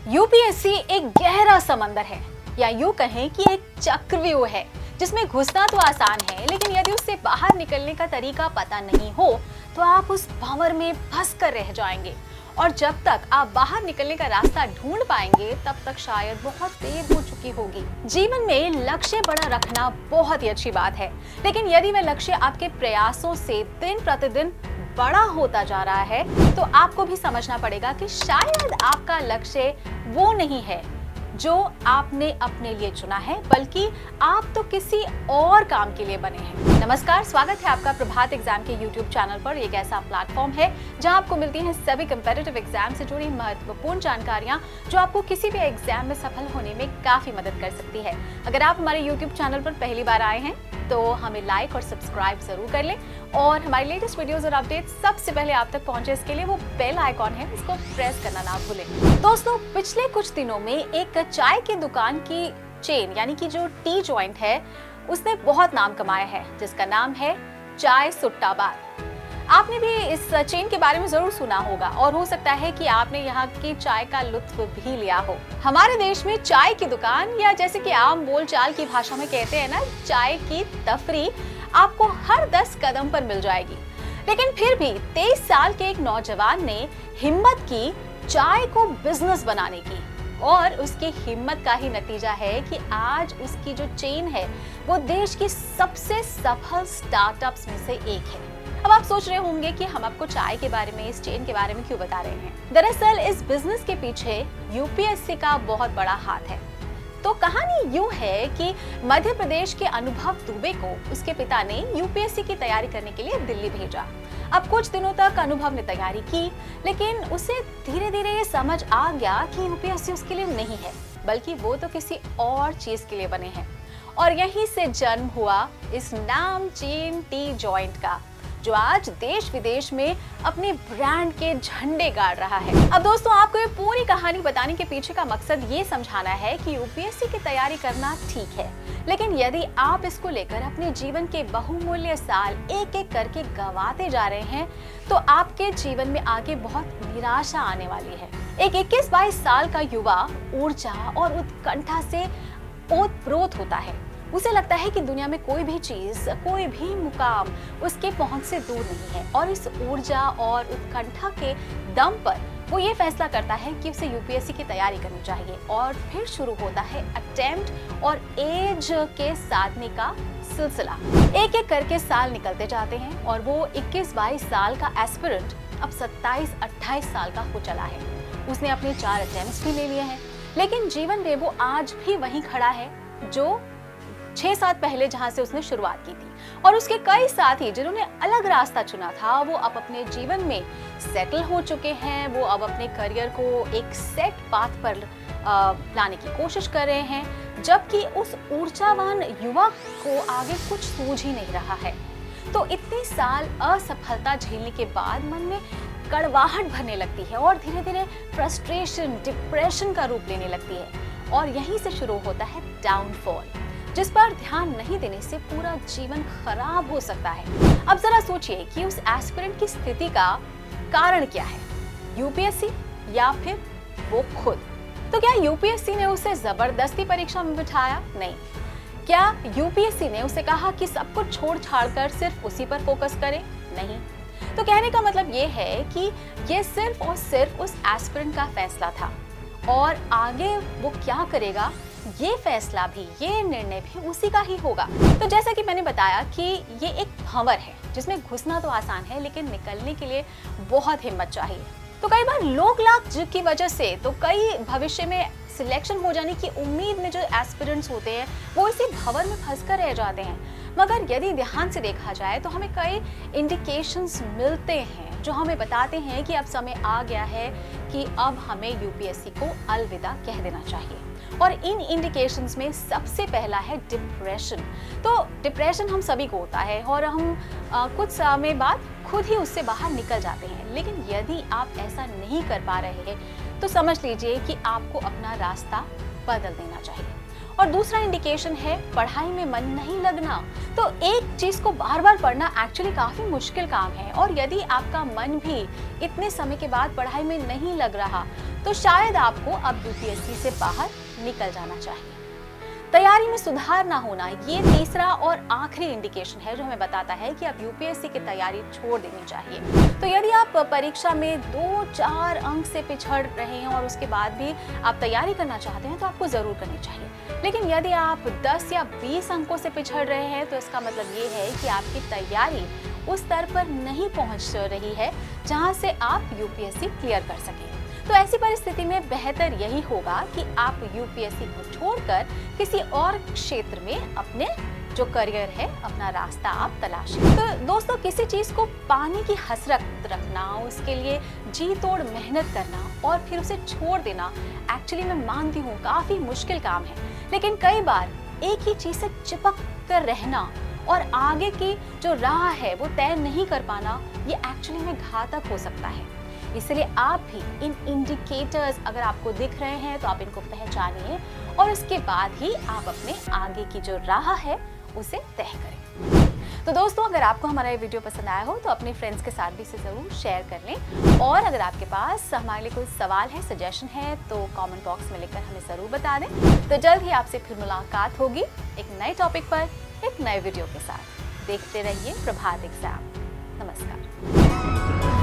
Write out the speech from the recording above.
UPSC एक गहरा समंदर है, या यूं कहें कि एक चक्रव्यूह है जिसमें घुसना तो आसान है, लेकिन यदि उससे बाहर निकलने का तरीका पता नहीं हो तो आप उस भंवर में फंस कर रह जाएंगे। और जब तक आप बाहर निकलने का रास्ता ढूंढ पाएंगे तब तक शायद बहुत देर हो चुकी होगी। जीवन में लक्ष्य बड़ा रखना बहुत ही अच्छी बात है, लेकिन यदि वह लक्ष्य आपके प्रयासों से दिन प्रतिदिन बड़ा होता जा रहा है तो आपको भी समझना पड़ेगा कि शायद आपका लक्ष्य वो नहीं है जो आपने अपने लिए चुना है, बल्कि आप तो किसी और काम के लिए बने हैं। नमस्कार, स्वागत है आपका प्रभात एग्जाम के YouTube चैनल पर। एक ऐसा प्लेटफॉर्म है जहां आपको मिलती हैं सभी कम्पिटिटिव एग्जाम से जुड़ी महत्वपूर्ण जानकारियां जो आपको किसी भी एग्जाम में सफल होने में काफी मदद कर सकती है। अगर आप हमारे YouTube चैनल पर पहली बार आए हैं तो हमें लाइक और सब्सक्राइब जरूर कर लें, और हमारी लेटेस्ट वीडियोस और अपडेट सबसे पहले आप तक पहुंचे इसके लिए वो बेल आइकॉन है, उसको प्रेस करना ना भूलें। दोस्तों, पिछले कुछ दिनों में एक चाय की दुकान की चेन यानी कि जो टी जॉइंट है उसने बहुत नाम कमाया है, जिसका नाम है चाय सुट्टा बार। आपने भी इस चेन के बारे में जरूर सुना होगा और हो सकता है कि आपने यहाँ की चाय का लुत्फ भी लिया हो। हमारे देश में चाय की दुकान, या जैसे कि आम बोलचाल की भाषा में कहते हैं ना, चाय की तफरी आपको हर 10 कदम पर मिल जाएगी। लेकिन फिर भी 23 साल के एक नौजवान ने हिम्मत की चाय को बिजनेस बनाने की, और उसकी हिम्मत का ही नतीजा है कि आज उसकी जो चेन है वो देश की सबसे सफल स्टार्टअप्स में से एक है। अब आप सोच रहे होंगे कि हम आपको चाय के बारे में, इस चेन के बारे में क्यों बता रहे हैं। दरअसल इस बिजनेस के पीछे यूपीएससी का बहुत बड़ा हाथ है। तो कहानी यूं है कि मध्य प्रदेश के अनुभव दुबे को उसके पिता ने यूपीएससी की तैयारी करने के लिए दिल्ली भेजा। अब कुछ दिनों तक अनुभव ने तैयारी की, लेकिन उसे धीरे धीरे ये समझ आ गया कि यूपीएससी उसके लिए नहीं है, बल्कि वो तो किसी और चीज के लिए बने हैं। और यहीं से जन्म हुआ इस नामचीन टी जॉइंट का, जो आज देश विदेश में अपने ब्रांड के झंडे गाड़ रहा है। अब दोस्तों, आपको ये पूरी कहानी बताने के पीछे का मकसद ये समझाना है कि यूपीएससी की तैयारी करना ठीक है, लेकिन यदि आप इसको लेकर अपने जीवन के बहुमूल्य साल एक एक करके गंवाते जा रहे हैं तो आपके जीवन में आगे बहुत निराशा आने वाली है। एक 21-22 साल का युवा ऊर्जा और उत्कंठा से ओतप्रोत होता है। उसे लगता है कि दुनिया में कोई भी चीज, कोई भी मुकाम उसके पहुंच से दूर नहीं है, और इस ऊर्जा और उत्कंठा के दम पर वो ये फैसला करता है कि उसे यूपीएससी की तैयारी करनी चाहिए। और फिर शुरू होता है अटेम्प्ट और एज के साधने का सिलसिला। एक एक करके साल निकलते जाते हैं और वो 21-22 साल का एस्पिरेंट अब 27-28 साल का हो चला है। उसने अपने 4 अटेम्प्ट्स भी ले लिए हैं, लेकिन जीवन में वो आज भी वहीं खड़ा है जो 6 साल पहले जहां से उसने शुरुआत की थी। और उसके कई साथी जिन्होंने अलग रास्ता चुना था, वो अब अपने जीवन में सेटल हो चुके हैं। वो अब अपने करियर को एक सेट पाथ पर लाने की कोशिश कर रहे हैं, जबकि उस ऊर्जावान युवा को आगे कुछ सूझ ही नहीं रहा है। तो इतने साल असफलता झेलने के बाद मन में कड़वाहट भरने लगती है और धीरे धीरे फ्रस्ट्रेशन, डिप्रेशन का रूप लेने लगती है, और यहीं से शुरू होता है डाउनफॉल, जिस पर ध्यान नहीं देने से पूरा जीवन खराब हो सकता है। अब जरा सोचिए कि उस एस्पिरेंट की स्थिति का कारण क्या है, यूपीएससी या फिर वो खुद। तो क्या यूपीएससी ने उसे जबरदस्ती परीक्षा में बिठाया? नहीं। क्या यूपीएससी ने उसे कहा कि सब कुछ छोड़ छाड़ कर सिर्फ उसी पर फोकस करे? नहीं। तो कहने का मतलब ये है कि ये सिर्फ और सिर्फ उस एस्पिरेंट का फैसला था, और आगे वो क्या करेगा ये फैसला भी, ये निर्णय भी उसी का ही होगा। तो जैसा कि मैंने बताया कि ये एक भंवर है जिसमें घुसना तो आसान है, लेकिन निकलने के लिए बहुत हिम्मत चाहिए। तो कई बार लोग लाग की वजह से तो कई भविष्य में सिलेक्शन हो जाने की उम्मीद में जो एस्पिरेंट्स होते हैं वो इसी भंवर में फंसकर रह जाते हैं। मगर यदि ध्यान से देखा जाए तो हमें कई इंडिकेशंस मिलते हैं जो हमें बताते हैं कि अब समय आ गया है कि अब हमें यूपीएससी को अलविदा कह देना चाहिए। और इन इंडिकेशंस में सबसे पहला है डिप्रेशन। तो डिप्रेशन हम सभी को होता है और हम कुछ समय बाद खुद ही उससे बाहर निकल जाते हैं, लेकिन यदि आप ऐसा नहीं कर पा रहे हैं तो समझ लीजिए कि आपको अपना रास्ता बदल देना चाहिए। और दूसरा इंडिकेशन है पढ़ाई में मन नहीं लगना। तो एक चीज को बार बार पढ़ना एक्चुअली काफी मुश्किल काम है, और यदि आपका मन भी इतने समय के बाद पढ़ाई में नहीं लग रहा तो शायद आपको अब यूपीएससी से बाहर निकल जाना चाहिए। तैयारी में सुधार ना होना, ये तीसरा और आखिरी इंडिकेशन है जो हमें बताता है कि अब यूपीएससी की तैयारी छोड़ देनी चाहिए। तो यदि आप परीक्षा में 2-4 अंक से पिछड़ रहे हैं और उसके बाद भी आप तैयारी करना चाहते हैं तो आपको जरूर करनी चाहिए। लेकिन यदि आप 10 या 20 अंकों से पिछड़ रहे हैं तो इसका मतलब ये है कि आपकी तैयारी उस स्तर पर नहीं पहुंच रही है जहां से आप यूपीएससी क्लियर कर सकें। तो ऐसी परिस्थिति में बेहतर यही होगा कि आप यूपीएससी को छोड़कर किसी और क्षेत्र में अपने जो करियर है, अपना रास्ता आप तलाशें। तो दोस्तों, किसी चीज को पाने की हसरत रखना, उसके लिए जी तोड़ मेहनत करना और फिर उसे छोड़ देना एक्चुअली मैं मानती हूँ काफी मुश्किल काम है। लेकिन कई बार एक ही चीज से चिपक कर रहना और आगे की जो राह है वो तय नहीं कर पाना, ये एक्चुअली में घातक हो सकता है। इसलिए आप भी इन इंडिकेटर्स अगर आपको दिख रहे हैं तो आप इनको पहचानिए और उसके बाद ही आप अपने आगे की जो राह है उसे तय करें। तो दोस्तों, अगर आपको हमारा ये वीडियो पसंद आया हो तो अपने फ्रेंड्स के साथ भी इसे जरूर शेयर कर लें, और अगर आपके पास हमारे लिए कोई सवाल है, सजेशन है तो कमेंट बॉक्स में लिखकर हमें जरूर बता दें। तो जल्द ही आपसे फिर मुलाकात होगी एक नए टॉपिक पर, एक नए वीडियो के साथ। देखते रहिए प्रभात एग्जाम। नमस्कार।